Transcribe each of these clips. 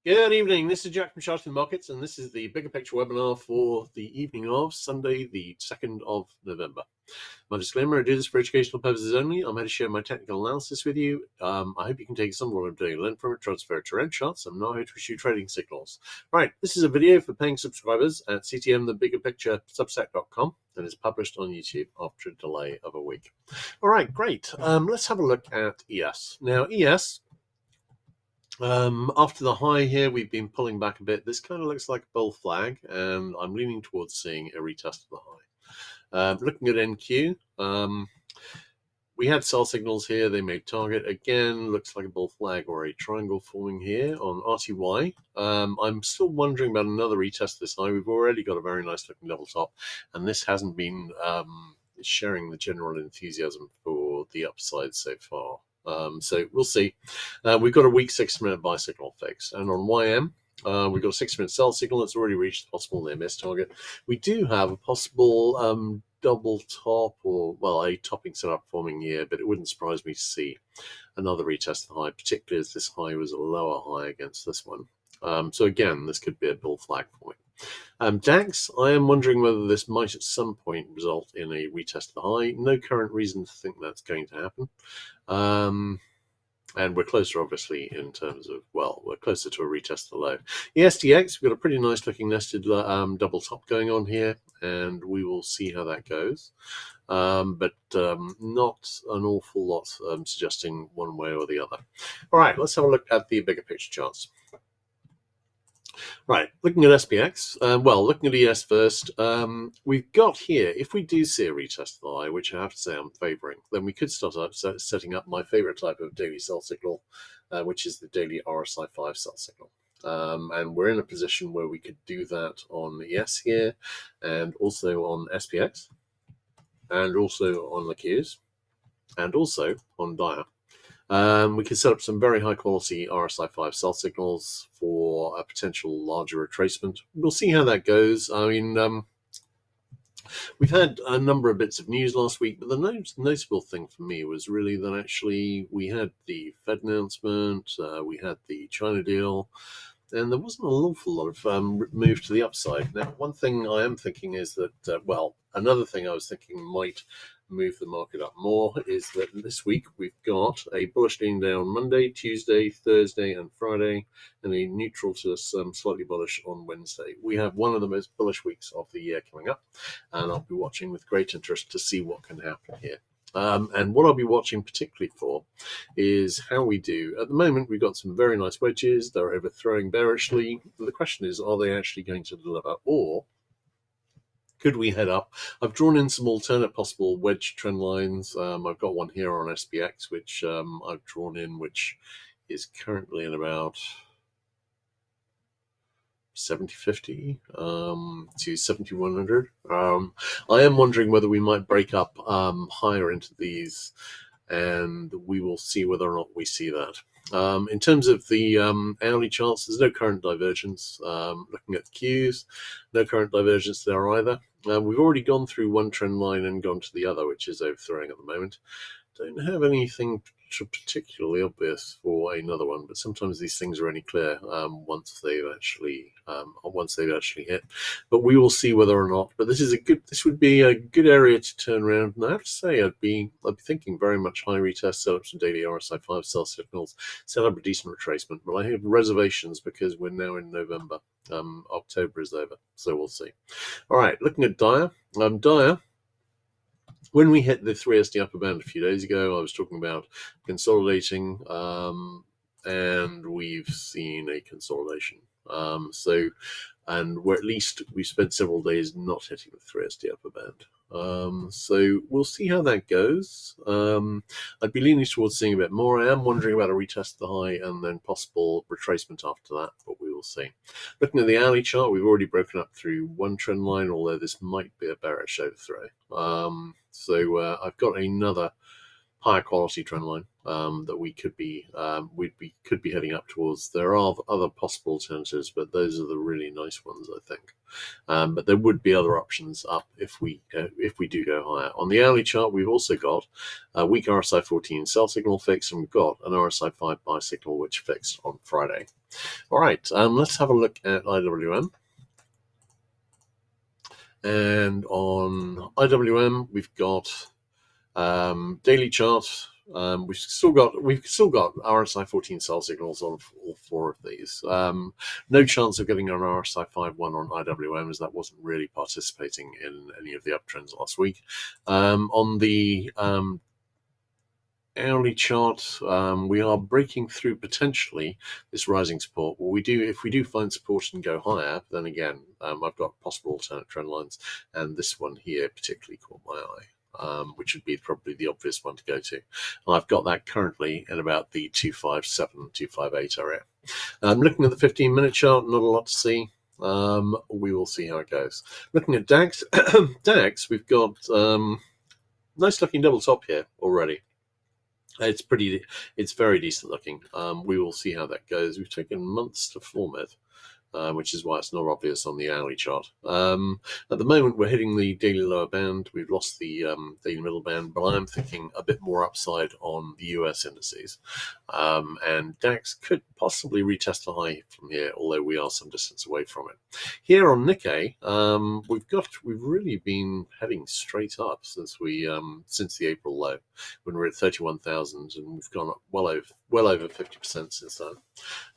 Good evening. This is Jack from Charting the Markets, and this is the Bigger Picture webinar for the evening of Sunday, the 2nd of November. My disclaimer, I do this for educational purposes only. I'm here to share my technical analysis with you. I hope you can take some of what I'm doing, learn from it, transfer it to your own charts. I'm not here to issue trading signals. Right, this is a video for paying subscribers at CTM The Bigger Picture Substack.com, and it's published on YouTube after a delay of a week. All right, great. Let's have a look at ES. Now, ES... after the high here, we've been pulling back a bit. This kind of looks like a bull flag, and I'm leaning towards seeing a retest of the high. Looking at NQ, we had sell signals here. They made target. Again, looks like a bull flag or a triangle forming here on RTY. I'm still wondering about another retest this high. We've already got a very nice looking double top, and this hasn't been sharing the general enthusiasm for the upside so far. So we'll see. We've got a weak 6-minute buy signal fix, and on YM we've got a 6-minute sell signal that's already reached the possible near miss target. We do have a possible double top, or well, a topping setup forming here, but it wouldn't surprise me to see another retest of the high, particularly as this high was a lower high against this one. So again, this could be a bull flag forming. DAX, I am wondering whether this might at some point result in a retest of the high. No current reason to think that's going to happen. And we're closer, obviously, in terms of, well, we're closer to a retest of the low. ESDX, we've got a pretty nice looking nested double top going on here, and we will see how that goes. But not an awful lot suggesting one way or the other. All right, let's have a look at the bigger picture charts. Right, looking at SPX, looking at ES first, we've got here, if we do see a retest of the high, which I have to say I'm favouring, then we could start up setting up my favourite type of daily sell signal, which is the daily RSI 5 sell signal. And we're in a position where we could do that on ES here, and also on SPX, and also on the Qs, and also on Dia. We can set up some very high quality RSI 5 sell signals for a potential larger retracement. We'll see how that goes. I mean, we've had a number of bits of news last week, but the notable thing for me was really that actually we had the Fed announcement, we had the China deal, and there wasn't an awful lot of move to the upside. Now, one thing I am thinking is that, another thing I was thinking might move the market up more is that this week we've got a bullish lean day on Monday, Tuesday, Thursday, and Friday, and a neutral to some slightly bullish on Wednesday. We have one of the most bullish weeks of the year coming up, and I'll be watching with great interest to see what can happen here. And what I'll be watching particularly for is how we do. At the moment, we've got some very nice wedges. They're overthrowing bearishly. The question is, are they actually going to deliver, or could we head up? I've drawn in some alternate possible wedge trend lines. I've got one here on SPX, which I've drawn in, which is currently at about 7050 to 7100. I am wondering whether we might break up higher into these, and we will see whether or not we see that. In terms of the hourly charts, there's no current divergence. Looking at the Qs, no current divergence there either. We've already gone through one trend line and gone to the other, which is overthrowing at the moment. Don't have anything particularly obvious for another one, but sometimes these things are only clear once they've actually hit. But we will see whether or not. But this would be a good area to turn around. And I have to say, I'd be thinking very much high retest, set up some daily RSI 5 sell signals, set up a decent retracement. But I have reservations because we're now in November. October is over, so we'll see. All right, looking at Dia. Dia. When we hit the 3SD upper band a few days ago, I was talking about consolidating, and we've seen a consolidation. And we spent several days not hitting the 3SD upper band. So we'll see how that goes. I'd be leaning towards seeing a bit more. I am wondering about a retest of the high and then possible retracement after that, but we will see. Looking at the hourly chart, we've already broken up through one trend line, although this might be a bearish overthrow. So I've got another higher quality trend line that we could be heading up towards. There are other possible alternatives, but those are the really nice ones, I think. But there would be other options up if we do go higher. On the hourly chart, we've also got a weak RSI 14 sell signal fix, and we've got an RSI 5 buy signal which fixed on Friday. All right, let's have a look at IWM. And on IWM, we've got daily chart. We've still got RSI 14 sell signals on all four of these. No chance of getting an RSI 5.1 on IWM, as that wasn't really participating in any of the uptrends last week. On the hourly chart, we are breaking through potentially this rising support. Well, if we do find support and go higher, then again, I've got possible alternate trend lines, and this one here particularly caught my eye, which would be probably the obvious one to go to. And I've got that currently in about the 257, 258 area. Looking at the 15-minute chart, not a lot to see. We will see how it goes. Looking at DAX, we've got nice looking double top here already. It's very decent looking. We will see how that goes. We've taken months to form it, which is why it's not obvious on the hourly chart. At the moment, we're hitting the daily lower band. We've lost the daily middle band, but I'm thinking a bit more upside on the US indices. And DAX could possibly retest a high from here, although we are some distance away from it. Here on Nikkei, we've really been heading straight up since the April low, when we're at 31,000, and we've gone up well over 50% since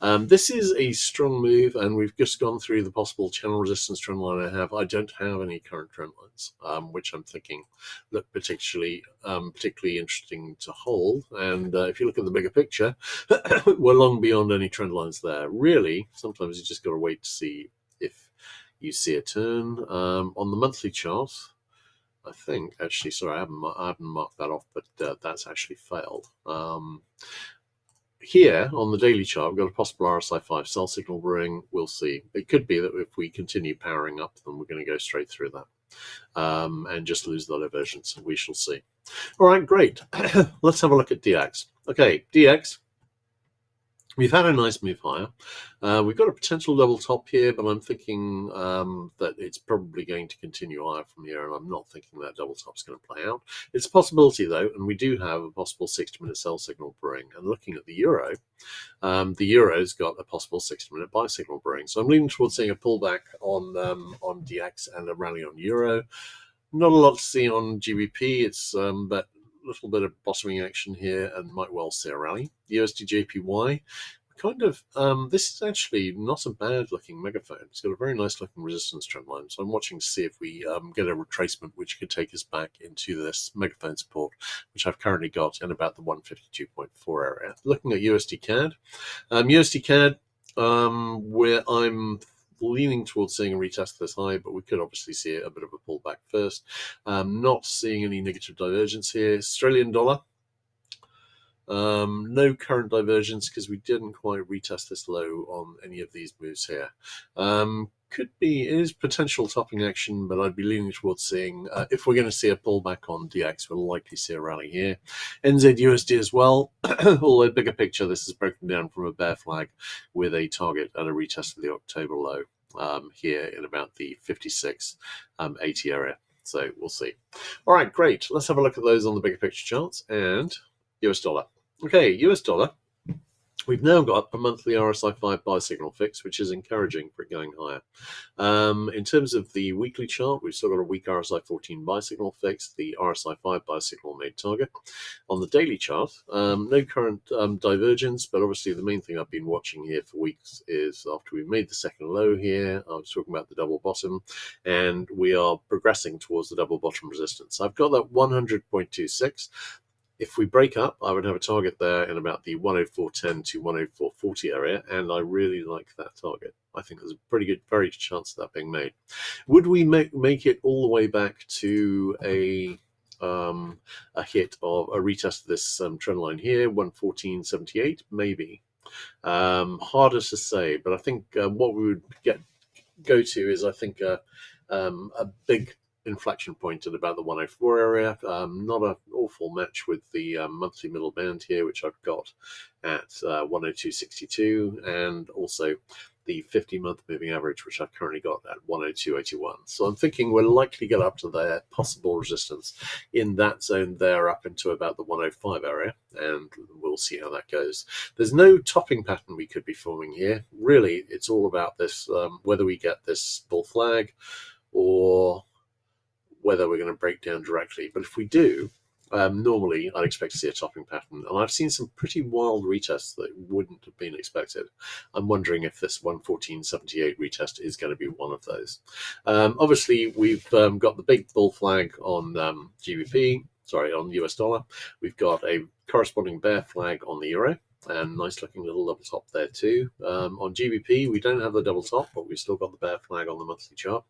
then. This is a strong move, and we've just gone through the possible channel resistance trend line I have. I don't have any current trend lines, which I'm thinking look particularly interesting to hold. And if you look at the bigger picture, we're long beyond any trend lines there. Really, sometimes you just got to wait to see if you see a turn. On the monthly chart, I think, actually, sorry, I haven't marked that off, but that's actually failed. Here on the daily chart, we've got a possible RSI 5 sell signal brewing. We'll see. It could be that if we continue powering up, then we're going to go straight through that and just lose the divergence. We shall see. All right, great. Let's have a look at DX. Okay, DX. We've had a nice move higher. We've got a potential double top here, but I'm thinking that it's probably going to continue higher from here, and I'm not thinking that double top's going to play out. It's a possibility, though, and we do have a possible 60-minute sell signal brewing. And looking at the euro, the euro's got a possible 60-minute buy signal brewing. So I'm leaning towards seeing a pullback on DX and a rally on euro. Not a lot to see on GBP. It's but little bit of bottoming action here and might well see a rally. USD JPY, kind of, this is actually not a bad looking megaphone. It's got a very nice looking resistance trend line. So I'm watching to see if we get a retracement which could take us back into this megaphone support, which I've currently got in about the 152.4 area. Looking at USD CAD, where I'm leaning towards seeing a retest this high, but we could obviously see a bit of a pullback first. Not seeing any negative divergence here. Australian dollar, no current divergence because we didn't quite retest this low on any of these moves here. It is potential topping action, but I'd be leaning towards seeing, if we're going to see a pullback on DX, we'll likely see a rally here. NZUSD as well, although bigger picture, this is broken down from a bear flag with a target at a retest of the October low here in about the 56.80 area. So we'll see. All right, great. Let's have a look at those on the bigger picture charts. And US dollar. Okay, US dollar. We've now got a monthly RSI 5 buy signal fix, which is encouraging for it going higher. In terms of the weekly chart, we've still got a weak RSI 14 buy signal fix, the RSI 5 buy signal made target. On the daily chart, no current divergence, but obviously the main thing I've been watching here for weeks is after we made the second low here, I was talking about the double bottom, and we are progressing towards the double bottom resistance. I've got that 100.26. If we break up, I would have a target there in about the 104.10 to 104.40 area, and I really like that target. I think there's a very good chance of that being made. Would we make it all the way back to a hit of a retest of this trend line here, 114.78? Maybe. Harder to say, but I think what we would go to is, I think, a big inflection point at about the 104 area. Not an awful match with the monthly middle band here, which I've got at 102.62, and also the 50-month moving average, which I've currently got at 102.81. So I'm thinking we're likely to get up to their possible resistance in that zone there up into about the 105 area, and we'll see how that goes. There's no topping pattern we could be forming here. Really, it's all about this, whether we get this bull flag or whether we're going to break down directly. But if we do, normally I'd expect to see a topping pattern, and I've seen some pretty wild retests that wouldn't have been expected. I'm wondering if this 114.78 retest is going to be one of those. Obviously, we've got the big bull flag on GBP, sorry, on US dollar. We've got a corresponding bear flag on the euro, and nice looking little double top there too. On GBP, we don't have the double top, but we've still got the bear flag on the monthly chart.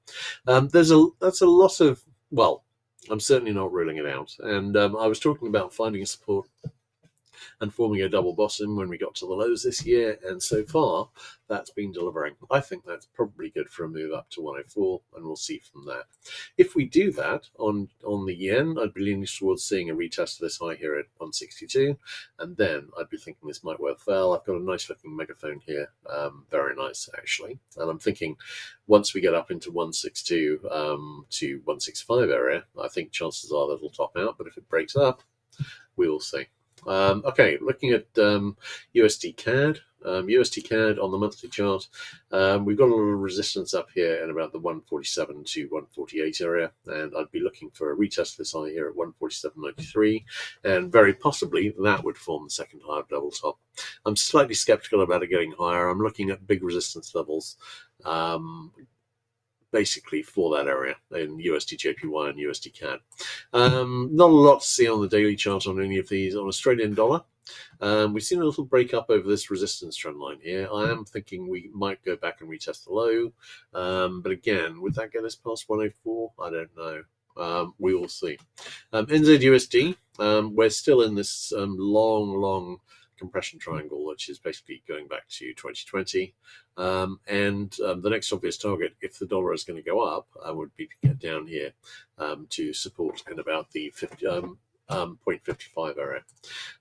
That's a lot of, well, I'm certainly not ruling it out. And I was talking about finding a support and forming a double bottom when we got to the lows this year, and so far that's been delivering. I think that's probably good for a move up to 104, and we'll see from there. If we do that on the yen, I'd be leaning towards seeing a retest of this high here at 162, and then I'd be thinking this might well fail. I've got a nice looking megaphone here, very nice actually, and I'm thinking once we get up into 162 to 165 area, I think chances are that it'll top out, but if it breaks up, we will see. Okay, looking at USD CAD. USD CAD on the monthly chart, we've got a little resistance up here in about the 147 to 148 area, and I'd be looking for a retest of this high here at 147.93, and very possibly that would form the second high of double top. I'm slightly skeptical about it getting higher. I'm looking at big resistance levels basically for that area in USD JPY and USD CAD. Not a lot to see on the daily chart on any of these. On Australian dollar, we've seen a little break up over this resistance trend line here. I am thinking we might go back and retest the low, but again, would that get us past 104? I don't know. We will see. NZUSD, we're still in this long compression triangle, which is basically going back to 2020. And the next obvious target, if the dollar is going to go up, would be to get down here to support in about the 0.55 area.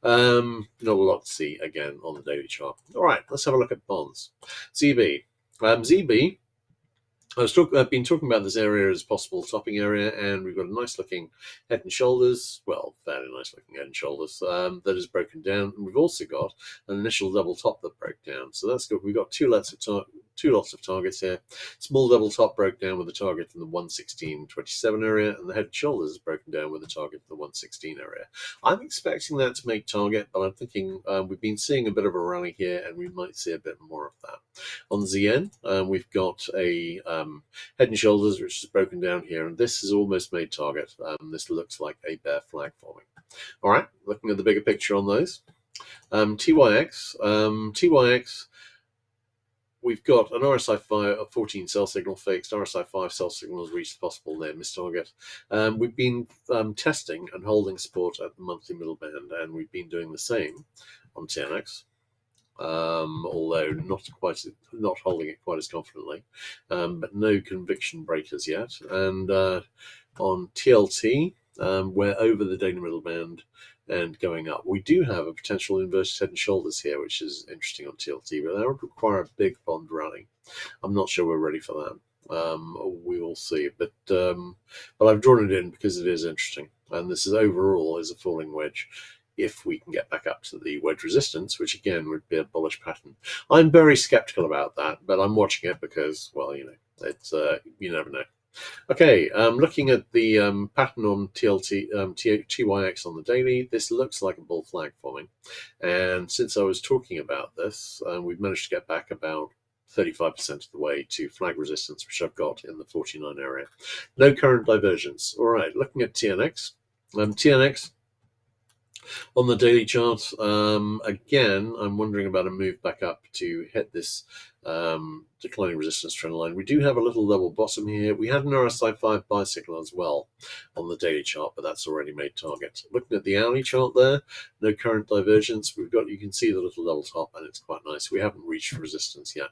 Not a lot to see again on the daily chart. All right, let's have a look at bonds. ZB. ZB, I've been talking about this area as possible topping area, and we've got a nice looking head and shoulders, well, fairly nice looking head and shoulders that is broken down, and we've also got an initial double top that broke down, so that's good. We've got two lots of targets here. Small double top broke down with a target in the 116.27 area, and the head and shoulders is broken down with a target in the 116 area. I'm expecting that to make target, but I'm thinking we've been seeing a bit of a rally here, and we might see a bit more of that. On ZN, we've got a head and shoulders which is broken down here, and this is almost made target. This looks like a bear flag forming. All right, looking at the bigger picture on those. TYX, we've got an RSI 5 of 14 sell signal fixed. RSI 5 sell signal has reached possible there, missed target. We've been testing and holding support at the monthly middle band, and we've been doing the same on TNX. Although not holding it quite as confidently, but no conviction breakers yet. And on TLT, we're over the daily middle band and going up. We do have a potential inverted head and shoulders here, which is interesting on TLT, but that would require a big bond rally. I'm not sure we're ready for that. We will see, but I've drawn it in because it is interesting, and this is overall is a falling wedge. If we can get back up to the wedge resistance, which again would be a bullish pattern. I'm very skeptical about that, but I'm watching it because, well, you know, it's you never know. Okay, looking at the pattern on TYX on the daily, this looks like a bull flag forming. And since I was talking about this, we've managed to get back about 35% of the way to flag resistance, which I've got in the 49 area. No current divergence. All right, looking at TNX. TNX, on the daily chart, again, I'm wondering about a move back up to hit this declining resistance trend line. We do have a little level bottom here. We had an RSI 5 bicycle as well on the daily chart, but that's already made target. Looking at the hourly chart there, no current divergence. You can see the little level top, and it's quite nice. We haven't reached resistance yet.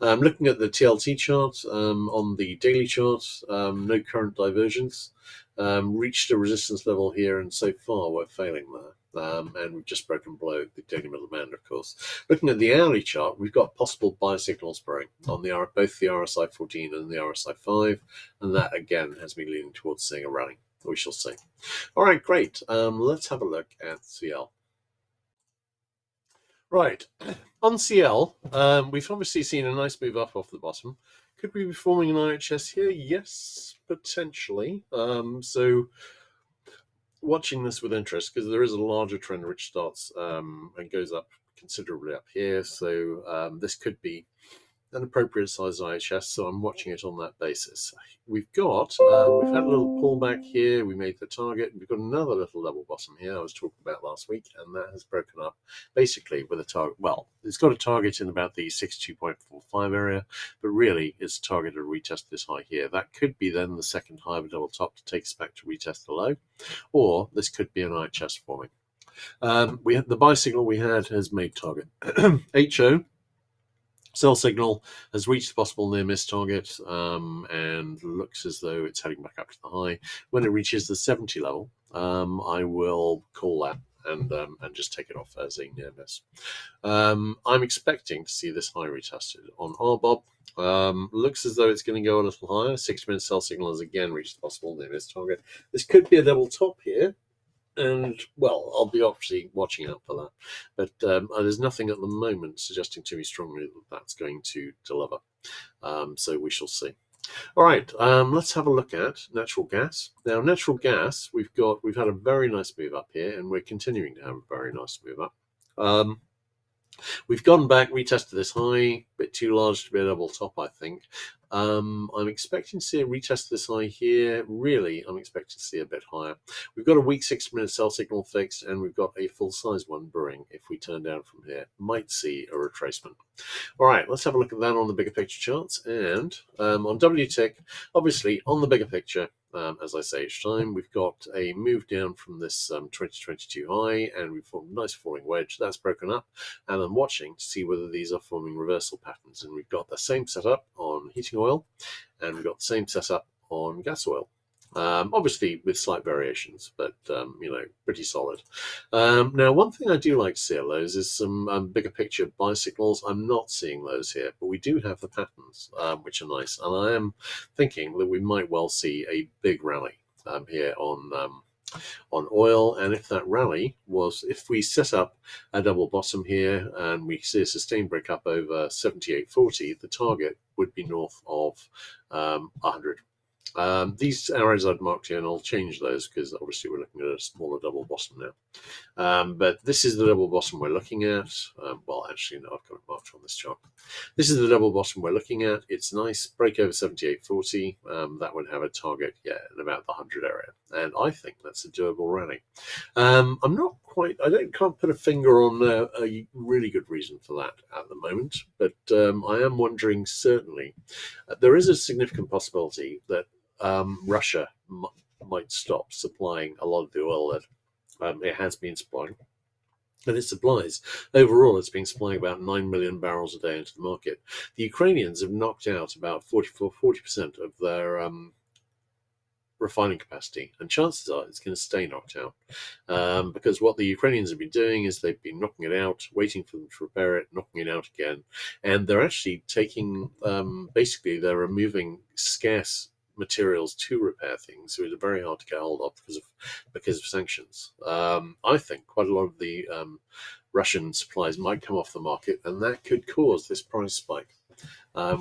Looking at the TLT chart, on the daily chart, no current divergence. Reached a resistance level here, and so far we're failing there. And we've just broken below the daily middle band, of course. Looking at the hourly chart, we've got possible buy signals brewing on both the RSI 14 and the RSI 5, and that again has me leaning towards seeing a rally. We shall see. All right, great. Let's have a look at CL. Right, on CL, we've obviously seen a nice move up off the bottom. Could we be forming an IHS here? Yes, potentially. So watching this with interest, because there is a larger trend which starts and goes up considerably up here. So this could be an appropriate size IHS, so I'm watching it on that basis. We've had a little pullback here. We made the target. We've got another little level bottom here I was talking about last week, and that has broken up basically with a target. Well, it's got a target in about the 62.45 area, but really it's targeted to retest this high here. That could be then the second high of a double top to take us back to retest the low, or this could be an IHS forming. The buy signal we had has made target. HO sell signal has reached the possible near miss target, and looks as though it's heading back up to the high. When it reaches the 70 level, I will call that and just take it off as a near miss. I'm expecting to see this high retested on RBOB. Looks as though it's going to go a little higher. 60-minute sell signal has again reached the possible near miss target. This could be a double top here. And, well, I'll be obviously watching out for that. But there's nothing at the moment suggesting to me strongly that that's going to deliver. So we shall see. All right, let's have a look at natural gas. Now, natural gas, we've had a very nice move up here, and we're continuing to have a very nice move up. We've gone back, retested this high, a bit too large to be a double top, I think. I'm expecting to see a retest this high here. Really, I'm expecting to see a bit higher. We've got a weak 60-minute sell signal fixed, and we've got a full-size one brewing. If we turn down from here, might see a retracement. All right, let's have a look at that on the bigger picture charts. And on WTIC, obviously, on the bigger picture, as I say each time, we've got a move down from this 2022 high, and we've formed a nice falling wedge. That's broken up, and I'm watching to see whether these are forming reversal patterns. And we've got the same setup on heating oil, and we've got the same setup on gas oil. Obviously with slight variations, but pretty solid. Now, one thing I do like to see at those is some bigger picture buy signals. I'm not seeing those here, but we do have the patterns, which are nice, and I am thinking that we might well see a big rally here on oil. And if that rally if we set up a double bottom here and we see a sustained break up over 78.40, the target would be north of 100. These arrows I've marked here, and I'll change those because obviously we're looking at a smaller double bottom now. But this is the double bottom we're looking at. Well, actually, no, I've got it marked on this chart. This is the double bottom we're looking at. It's nice. Break over 78.40. That would have a target, in about the 100 area. And I think that's a doable rally. Can't put a finger on a really good reason for that at the moment. But I am wondering, certainly, there is a significant possibility that Russia might stop supplying a lot of the oil that it has been supplying. And it supplies. Overall, it's been supplying about 9 million barrels a day into the market. The Ukrainians have knocked out about 40% of their refining capacity, and chances are it's going to stay knocked out because what the Ukrainians have been doing is they've been knocking it out, waiting for them to repair it, knocking it out again, and they're actually taking basically they're removing scarce materials to repair things, so it's very hard to get hold of because of sanctions. I think quite a lot of the Russian supplies might come off the market, and that could cause this price spike,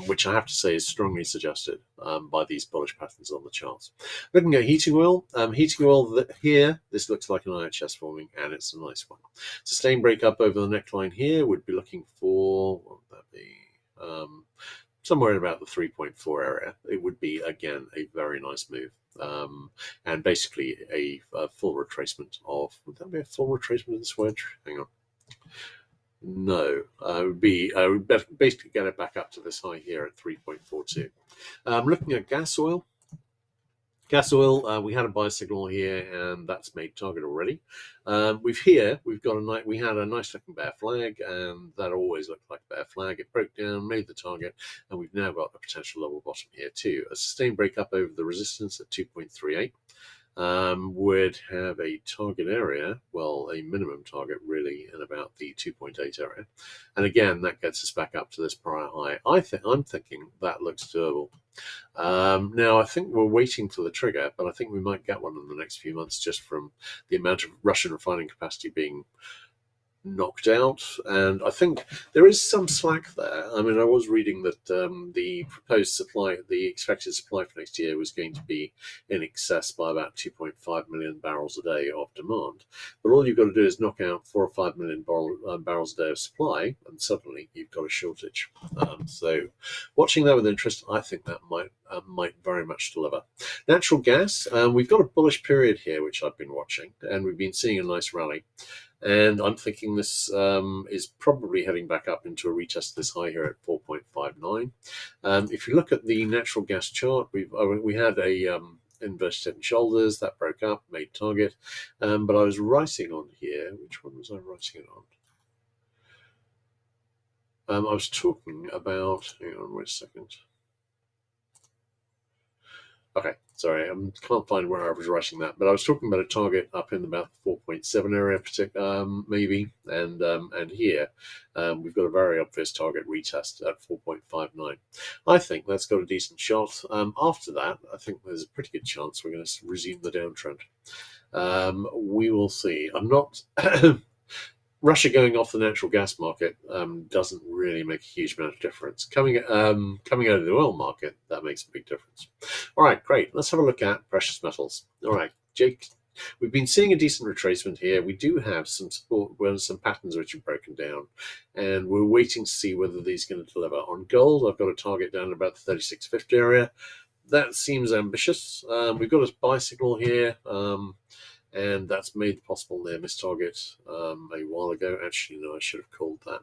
which I have to say is strongly suggested by these bullish patterns on the charts. Looking at heating oil, here, this looks like an IHS forming, and it's a nice one. Sustained break up over the neckline here would be looking for, what would that be? Somewhere in about the 3.4 area. It would be, again, a very nice move. And basically a full retracement would that be a full retracement of this wedge? Hang on. No, I would basically get it back up to this high here at 3.42. Looking at gas oil. Gas oil, we had a buy signal here, and that's made target already. We had a nice looking bear flag, and that always looked like a bear flag. It broke down, made the target, and we've now got a potential level bottom here too. A sustained break up over the resistance at 2.38. Would have a target area, well, a minimum target really, in about the 2.8 area, and again that gets us back up to this prior high. I'm thinking that looks doable. Now I think we're waiting for the trigger, but I think we might get one in the next few months just from the amount of Russian refining capacity being knocked out, and I think there is some slack there. I mean, I was reading that the proposed supply, the expected supply for next year was going to be in excess by about 2.5 million barrels a day of demand. But all you've got to do is knock out 4 or 5 million barrels a day of supply, and suddenly you've got a shortage. So, watching that with interest, I think that might very much deliver. Natural gas, we've got a bullish period here, which I've been watching, and we've been seeing a nice rally. And I'm thinking this is probably heading back up into a retest of this high here at 4.59. If you look at the natural gas chart, we had a inverted head and shoulders that broke up, made target, but I was writing on here. Which one was I writing it on? I was talking about. Hang on, wait a second. Okay, sorry, I can't find where I was writing that, but I was talking about a target up in about 4.7 area, maybe, and here we've got a very obvious target retest at 4.59. I think that's got a decent shot. After that, I think there's a pretty good chance we're going to resume the downtrend. We will see. I'm not. Russia going off the natural gas market doesn't really make a huge amount of difference. Coming out of the oil market, that makes a big difference. All right, great. Let's have a look at precious metals. All right, Jake, we've been seeing a decent retracement here. We do have some support, some patterns which have broken down, and we're waiting to see whether these are going to deliver. On gold, I've got a target down about the 36.50 area. That seems ambitious. We've got a buy signal here. And that's made possible near miss target a while ago. Actually, no, I should have called that.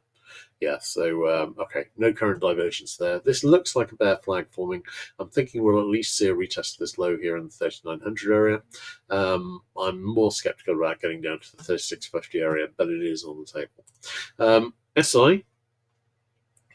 Yeah, so, okay, no current divergence there. This looks like a bear flag forming. I'm thinking we'll at least see a retest of this low here in the 3900 area. I'm more skeptical about getting down to the 3650 area, but it is on the table. SI.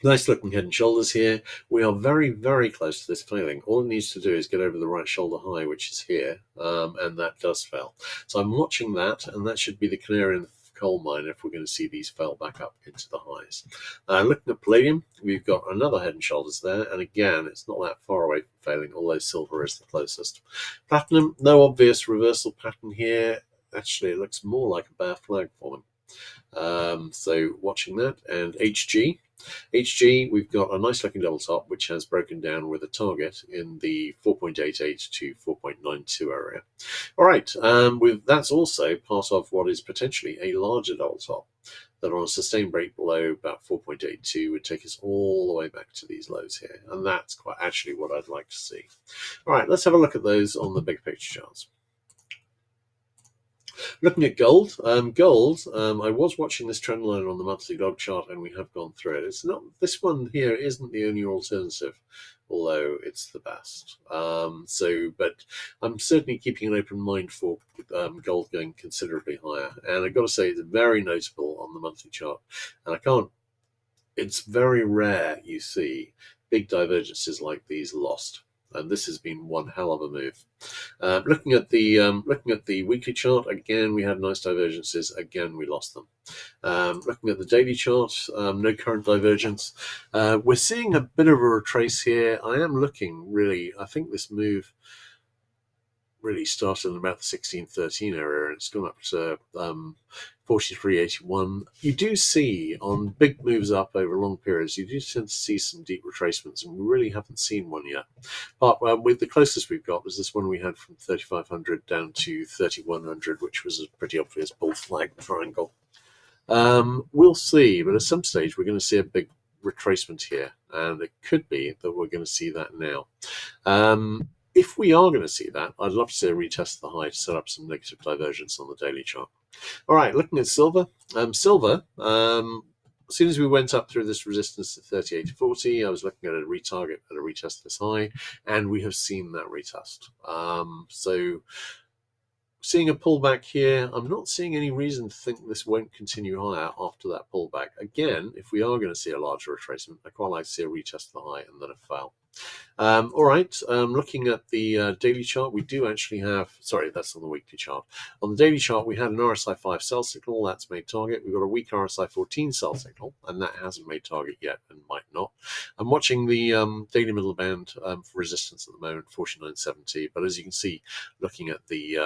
Nice looking head and shoulders here. We are very, very close to this failing. All it needs to do is get over the right shoulder high, which is here, and that does fail. So I'm watching that, and that should be the canary in the coal mine if we're going to see these fail back up into the highs. Looking at palladium, we've got another head and shoulders there, and again, it's not that far away from failing, although silver is the closest. Platinum, no obvious reversal pattern here. Actually, it looks more like a bear flag forming. So watching that, and HG, we've got a nice looking double top which has broken down with a target in the 4.88 to 4.92 area. All right, that's also part of what is potentially a larger double top that on a sustained break below about 4.82 would take us all the way back to these lows here, and that's quite actually what I'd like to see. All right, let's have a look at those on the big picture charts. Looking at gold, I was watching this trend line on the monthly dog chart, and we have gone through it. It's not, this one here isn't the only alternative, although it's the best. But I'm certainly keeping an open mind for gold going considerably higher, and I've got to say it's very notable on the monthly chart, and it's very rare you see big divergences like these lost. And this has been one hell of a move. Looking at the weekly chart, again we had nice divergences. Again we lost them. Looking at the daily chart, no current divergence. We're seeing a bit of a retrace here. I am looking really. I think this move really started in about the 1613 area, and it's gone up to 43.81. You do see on big moves up over long periods, you do tend to see some deep retracements, and we really haven't seen one yet. But with the closest we've got was this one we had from 3500 down to 3100, which was a pretty obvious bull flag triangle. We'll see, but at some stage we're going to see a big retracement here, and it could be that we're going to see that now. If we are going to see that, I'd love to see a retest of the high to set up some negative divergence on the daily chart. All right, looking at silver. as soon as we went up through this resistance at 38.40, I was looking at a retarget at a retest this high, and we have seen that retest. So seeing a pullback here, I'm not seeing any reason to think this won't continue higher after that pullback. Again, if we are going to see a larger retracement, I quite like to see a retest of the high and then a fail. All right, looking at the daily chart, we do actually have, sorry, that's on the weekly chart. On the daily chart, we had an RSI 5 sell signal, that's made target. We've got a weak RSI 14 sell signal, and that hasn't made target yet and might not. I'm watching the daily middle band for resistance at the moment, 49.70, but as you can see, looking at the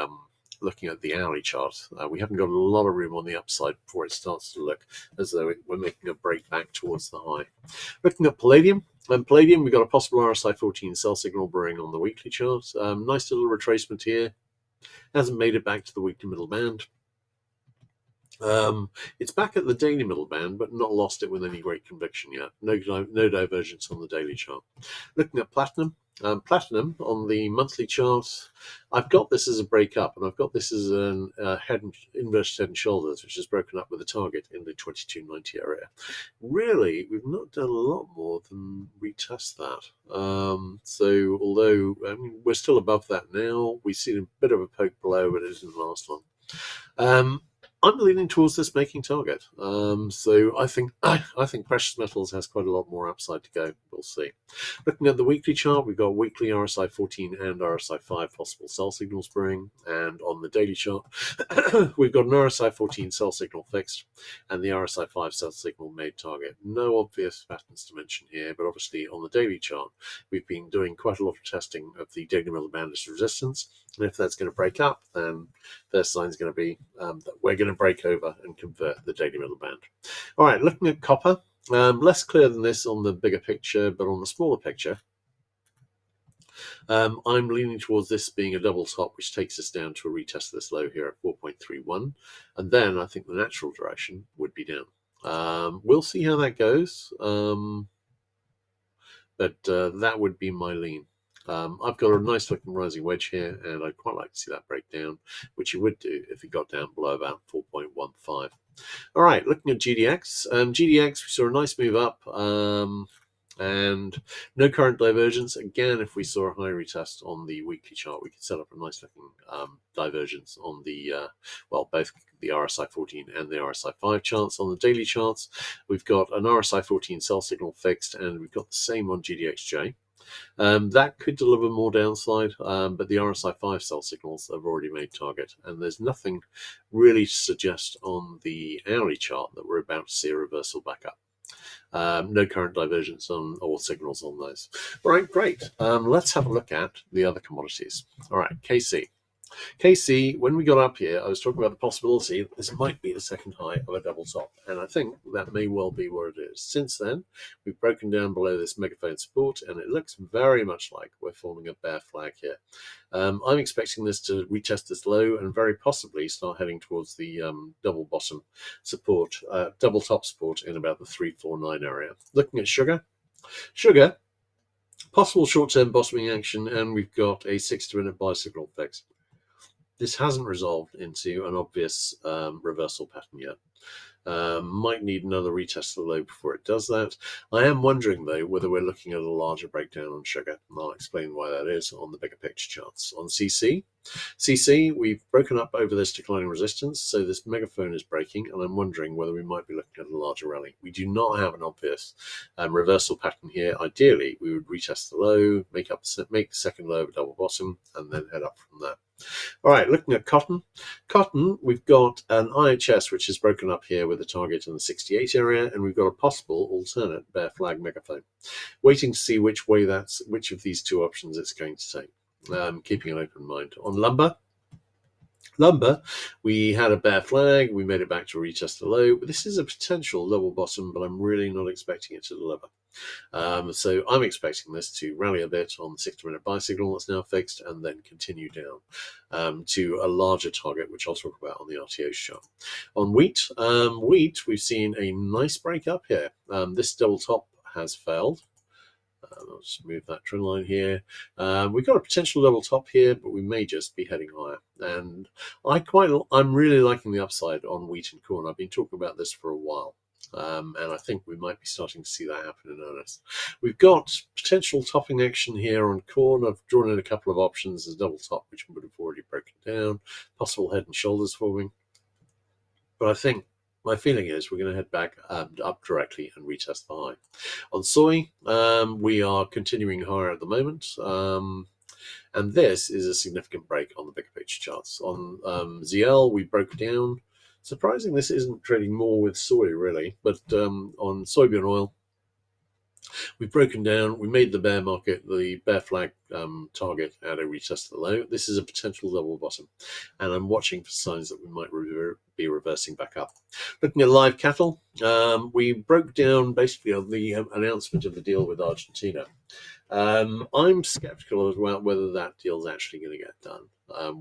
hourly chart, we haven't got a lot of room on the upside before it starts to look as though we're making a break back towards the high. Looking at palladium, we've got a possible RSI 14 sell signal brewing on the weekly chart. Nice little retracement here. Hasn't made it back to the weekly middle band. It's back at the daily middle band, but not lost it with any great conviction yet. No divergence on the daily chart. Looking at platinum. Platinum on the monthly chart, I've got this as a break up, and I've got this as an inverted head and shoulders, which is broken up with a target in the 22.90 area. Really, we've not done a lot more than retest that. So although we're still above that now, we've seen a bit of a poke below, but it isn't the last one. I'm leaning towards this making target. So I think precious metals has quite a lot more upside to go. We'll see. Looking at the weekly chart, we've got weekly RSI 14 and RSI 5 possible sell signals brewing, and on the daily chart, we've got an RSI 14 sell signal fixed and the RSI 5 sell signal made target. No obvious patterns to mention here, but obviously on the daily chart, we've been doing quite a lot of testing of the daily middle band as resistance, and if that's going to break up, then first sign is going to be that we're going to break over and convert the daily middle band. All right, looking at copper, less clear than this on the bigger picture, but on the smaller picture, I'm leaning towards this being a double top, which takes us down to a retest of this low here at 4.31, and then I think the natural direction would be down. We'll see how that goes, but that would be my lean. I've got a nice looking rising wedge here, and I'd quite like to see that break down, which you would do if it got down below about 4.15. All right, looking at GDX. GDX, we saw a nice move up, and no current divergence. Again, if we saw a high retest on the weekly chart, we could set up a nice looking divergence on the, both the RSI 14 and the RSI 5 charts. On the daily charts, we've got an RSI 14 sell signal fixed, and we've got the same on GDXJ. That could deliver more downside, but the RSI 5 sell signals have already made target, and there's nothing really to suggest on the hourly chart that we're about to see a reversal back up. No current divergence on or signals on those. All right, great. Let's have a look at the other commodities. All right, KC. KC, when we got up here, I was talking about the possibility that this might be the second high of a double top, and I think that may well be where it is. Since then, we've broken down below this megaphone support, and it looks very much like we're forming a bear flag here. I'm expecting this to retest this low and very possibly start heading towards the double bottom support, double top support in about the 349 area. Looking at sugar, possible short-term bottoming action, and we've got a 60-minute buy signal fixed. This hasn't resolved into an obvious reversal pattern yet. Might need another retest of the low before it does that. I am wondering, though, whether we're looking at a larger breakdown on sugar, and I'll explain why that is on the bigger picture charts. On CC, we've broken up over this declining resistance, so this megaphone is breaking, and I'm wondering whether we might be looking at a larger rally. We do not have an obvious reversal pattern here. Ideally, we would retest the low, make the second low of a double bottom, and then head up from there. All right, looking at cotton. We've got an IHS which is broken up here with a target in the 68 area, and we've got a possible alternate bear flag megaphone. Waiting to see which of these two options it's going to take. Keeping an open mind. On lumber, we had a bear flag. We made it back to retest the low. This is a potential double bottom, but I'm really not expecting it to deliver. So I'm expecting this to rally a bit on the 60-minute buy signal that's now fixed, and then continue down to a larger target, which I'll talk about on the RTO chart. On wheat, we've seen a nice break up here. This double top has failed. I'll just move that trend line here. We've got a potential double top here, but we may just be heading higher. And I'm really liking the upside on wheat and corn. I've been talking about this for a while. And I think we might be starting to see that happen in earnest. We've got potential topping action here on corn. I've drawn in a couple of options. There's a double top, which would have already broken down. Possible head and shoulders forming. But I think my feeling is we're going to head back up directly and retest the high. On soy, we are continuing higher at the moment. And this is a significant break on the bigger picture charts. On ZL, we broke down. Surprising this isn't trading more with soy, really. But on soybean oil, we've broken down. We made the bear market, the bear flag target at a retest of the low. This is a potential double bottom. And I'm watching for signs that we might be reversing back up. Looking at live cattle, we broke down basically on the announcement of the deal with Argentina. I'm skeptical about whether that deal is actually going to get done,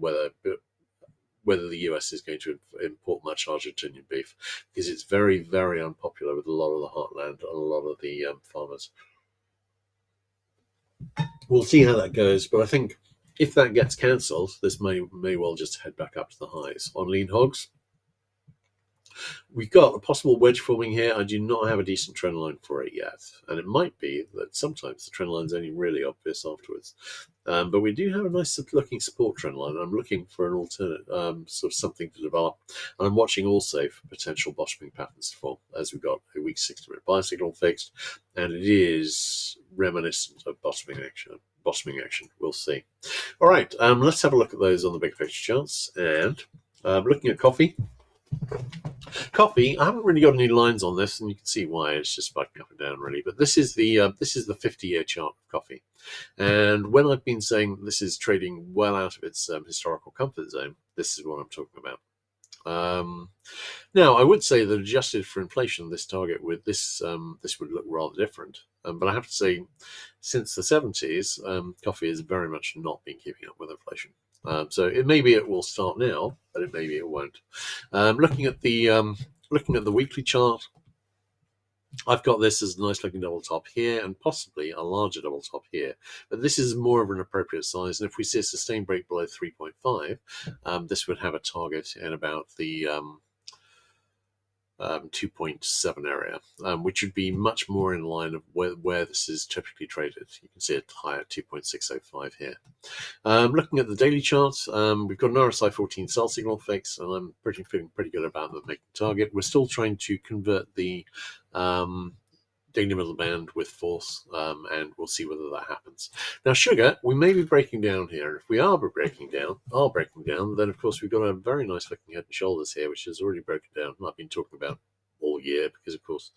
whether the US is going to import much Argentinian beef, because it's very, very unpopular with a lot of the heartland and a lot of the farmers. We'll see how that goes, but I think if that gets cancelled, this may well just head back up to the highs. On lean hogs, we've got a possible wedge forming here. I do not have a decent trend line for it yet. And it might be that sometimes the trend line is only really obvious afterwards. But we do have a nice looking support trend line. I'm looking for an alternate, sort of something to develop. And I'm watching also for potential bottoming patterns to form, as we've got a week 60-minute buy signal fixed. And it is reminiscent of bottoming action. We'll see. All right, let's have a look at those on the big picture charts. And looking at coffee. Coffee, I haven't really got any lines on this, and you can see why. It's just spiking up and down, really. But this is the 50-year chart of coffee, and when I've been saying this is trading well out of its historical comfort zone, this is what I'm talking about. Now, I would say that adjusted for inflation, this target with this would look rather different. But I have to say, since the 70s, coffee has very much not been keeping up with inflation. So maybe it will start now, but maybe it won't. Looking at the weekly chart, I've got this as a nice looking double top here and possibly a larger double top here. But this is more of an appropriate size. And if we see a sustained break below 3.5, this would have a target in about the 2.7 area, which would be much more in line of where this is typically traded. You can see it higher at 2.605 here. Looking at the daily charts, we've got an RSI 14 sell signal fix, and I'm feeling pretty good about the making target. We're still trying to convert the daily middle band with force, and we'll see whether that happens. Now, sugar, we may be breaking down here. If we are breaking down, then of course we've got a very nice looking head and shoulders here, which has already broken down. I've been talking about all year because, of course,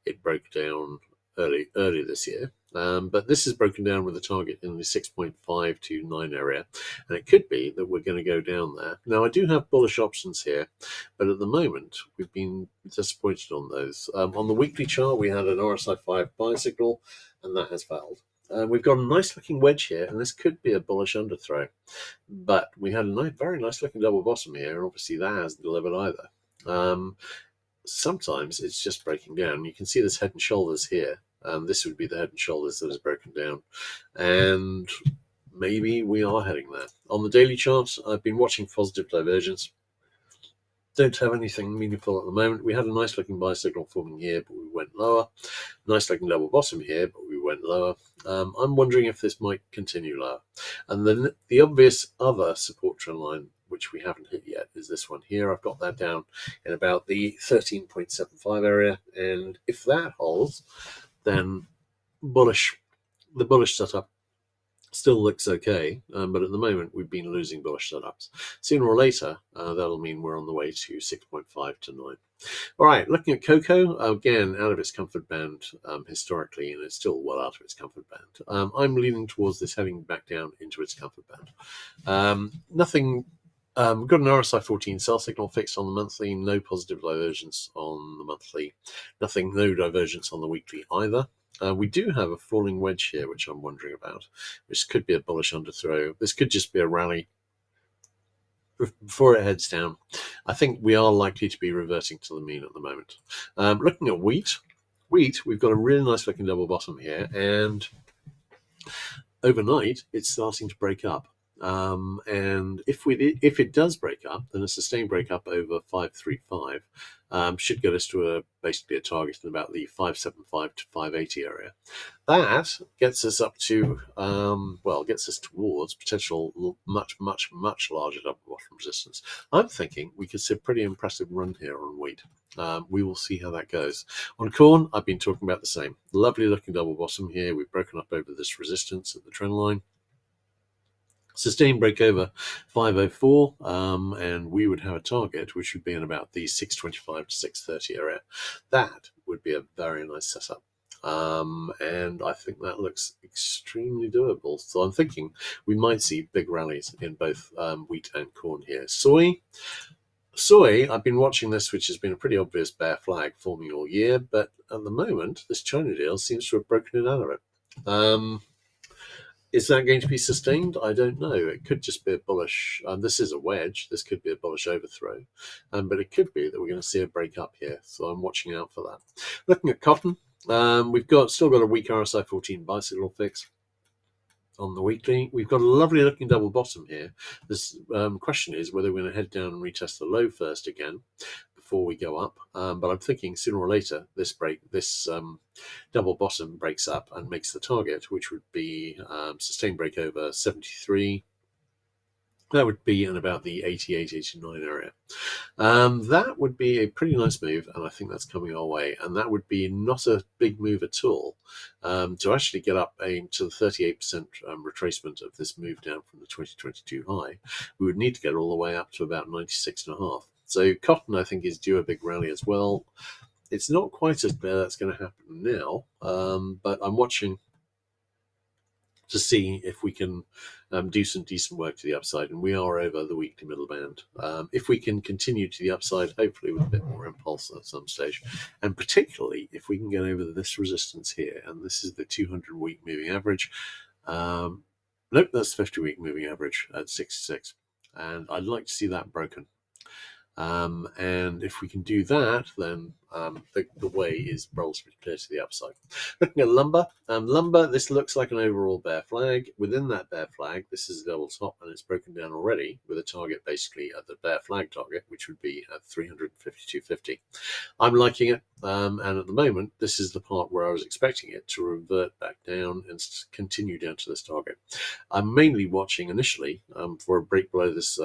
it broke down early this year. But this is broken down with a target in the 6.5 to 9 area, and it could be that we're going to go down there. Now, I do have bullish options here, but at the moment we've been disappointed on those. On the weekly chart, we had an RSI 5 buy signal, and that has failed. We've got a nice looking wedge here, and this could be a bullish underthrow, but we had a very nice looking double bottom here, and obviously that hasn't delivered either. Sometimes it's just breaking down. You can see this head and shoulders here. This would be the head and shoulders that is broken down. And maybe we are heading there. On the daily chart, I've been watching positive divergence. Don't have anything meaningful at the moment. We had a nice looking buy signal forming here, but we went lower. Nice looking double bottom here, but we went lower. I'm wondering if this might continue lower. And then the obvious other support trend line, which we haven't hit yet, is this one here. I've got that down in about the 13.75 area. And if that holds, then the bullish setup still looks okay, but at the moment we've been losing bullish setups. Sooner or later, that'll mean we're on the way to 6.5 to 9. All right, looking at cocoa, again, out of its comfort band historically, and it's still well out of its comfort band. I'm leaning towards this heading back down into its comfort band. Nothing. We've got an RSI 14 sell signal fixed on the monthly, no positive divergence on the monthly, no divergence on the weekly either. We do have a falling wedge here, which I'm wondering about, which could be a bullish underthrow. This could just be a rally before it heads down. I think we are likely to be reverting to the mean at the moment. Looking at wheat, we've got a really nice looking double bottom here, and overnight it's starting to break up. And if it does break up, then a sustained break up over 535 should get us to basically a target in about the 575 to 580 area. That gets us up to, gets us towards potential much, much, much larger double bottom resistance. I'm thinking we could see a pretty impressive run here on wheat. We will see how that goes. On corn, I've been talking about the same. Lovely looking double bottom here. We've broken up over this resistance at the trend line. Sustained break over 504, and we would have a target which would be in about the 625 to 630 area. That would be a very nice setup. And I think that looks extremely doable. So I'm thinking we might see big rallies in both wheat and corn here. Soy, I've been watching this, which has been a pretty obvious bear flag forming all year, but at the moment, this China deal seems to have broken it out of it. Is that going to be sustained? I don't know. It could just be a bullish. This is a wedge. This could be a bullish overthrow, but it could be that we're going to see a break up here. So I'm watching out for that. Looking at cotton, we've still got a weak RSI 14 buy signal fix on the weekly. We've got a lovely looking double bottom here. This question is whether we're going to head down and retest the low first again before we go up. But I'm thinking sooner or later this double bottom breaks up and makes the target, which would be sustained break over 73. That would be in about the 88, 89 area. That would be a pretty nice move, and I think that's coming our way. And that would be not a big move at all. To actually get up to the 38% retracement of this move down from the 2022 high, we would need to get all the way up to about 96.5. So cotton, I think, is due a big rally as well. It's not quite as clear that's going to happen now, but I'm watching to see if we can do some decent work to the upside, and we are over the weekly middle band. If we can continue to the upside, hopefully with a bit more impulse at some stage, and particularly if we can get over this resistance here, and this is the 200-week moving average. Nope, that's the 50-week moving average at 66, and I'd like to see that broken. And if we can do that, then the way is relatively clear to the upside. Looking at lumber, this looks like an overall bear flag. Within that bear flag, this is a double top, and it's broken down already with a target basically at the bear flag target, which would be at 352.50. I'm liking it, and at the moment, this is the part where I was expecting it to revert back down and continue down to this target. I'm mainly watching initially for a break below this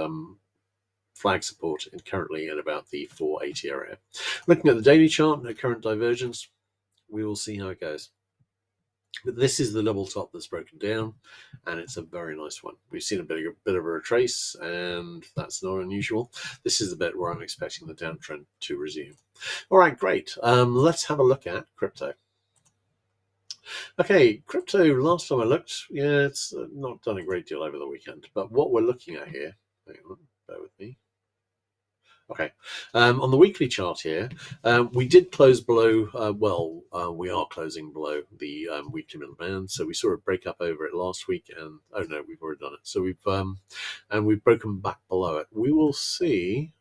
flag support and currently at about the 480 area. Looking at the daily chart and the current divergence, we will see how it goes. But this is the double top that's broken down, and it's a very nice one. We've seen a bit of a retrace, and that's not unusual. This is the bit where I'm expecting the downtrend to resume. All right, great. Let's have a look at crypto. Okay, crypto, last time I looked, it's not done a great deal over the weekend, but what we're looking at here, hang on, bear with me. Okay, on the weekly chart here, we did close below, we are closing below the weekly middle band. So we saw a break up over it last week, and oh no, we've already done it. So we've broken back below it. We will see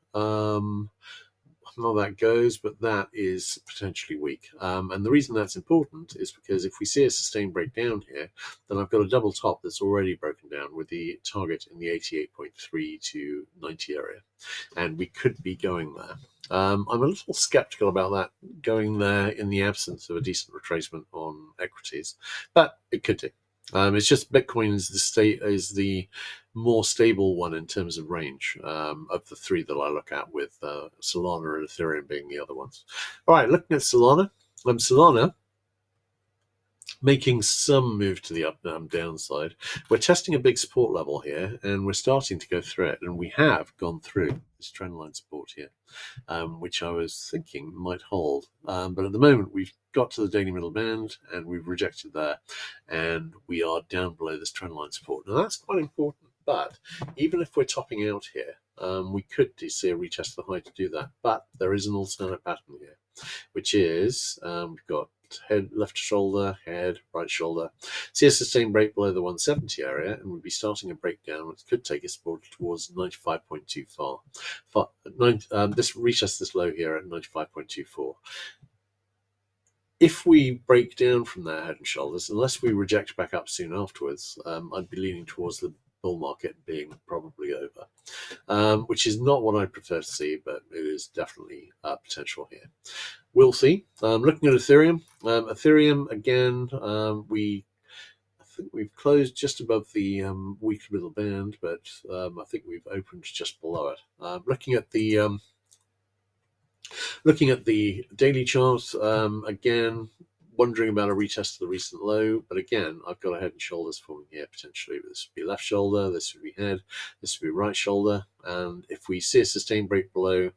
how that goes, but that is potentially weak. And the reason that's important is because if we see a sustained breakdown here, then I've got a double top that's already broken down with the target in the 88.3 to 90 area. And we could be going there. I'm a little skeptical about that going there in the absence of a decent retracement on equities, but it could do. It's just Bitcoin is the more stable one in terms of range of the three that I look at, with Solana and Ethereum being the other ones. All right, looking at Solana. Solana making some move to the downside. We're testing a big support level here, and we're starting to go through it, and we have gone through this trendline support here, which I was thinking might hold. But at the moment, we've got to the daily middle band, and we've rejected there, and we are down below this trendline support. Now, that's quite important, but even if we're topping out here, we could see a retest of the high to do that. But there is an alternate pattern here, which is we've got head, left shoulder, head, right shoulder. See a sustained break below the 170 area, and we'll be starting a breakdown, which could take us towards 95.24. This retest this low here at 95.24. If we break down from that head and shoulders, unless we reject back up soon afterwards, I'd be leaning towards the bull market being probably over, which is not what I prefer to see, but it is definitely potential here. We'll see. Looking at Ethereum, Ethereum again, I think we've closed just above the weekly middle band, but I think we've opened just below it. Looking at the daily chart, again, wondering about a retest of the recent low, but again, I've got a head and shoulders forming here potentially. This would be left shoulder, this would be head, this would be right shoulder, and if we see a sustained break below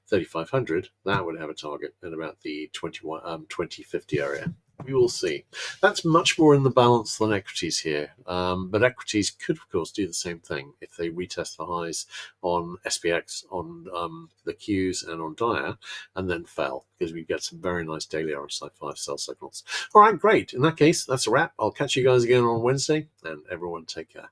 3,500, that would have a target at about the 2050 area. We will see. That's much more in the balance than equities here, but equities could, of course, do the same thing if they retest the highs on SPX, on the Qs, and on Dia, and then fell, because we get some very nice daily RSI 5 sell signals. All right, great. In that case, that's a wrap. I'll catch you guys again on Wednesday, and everyone take care.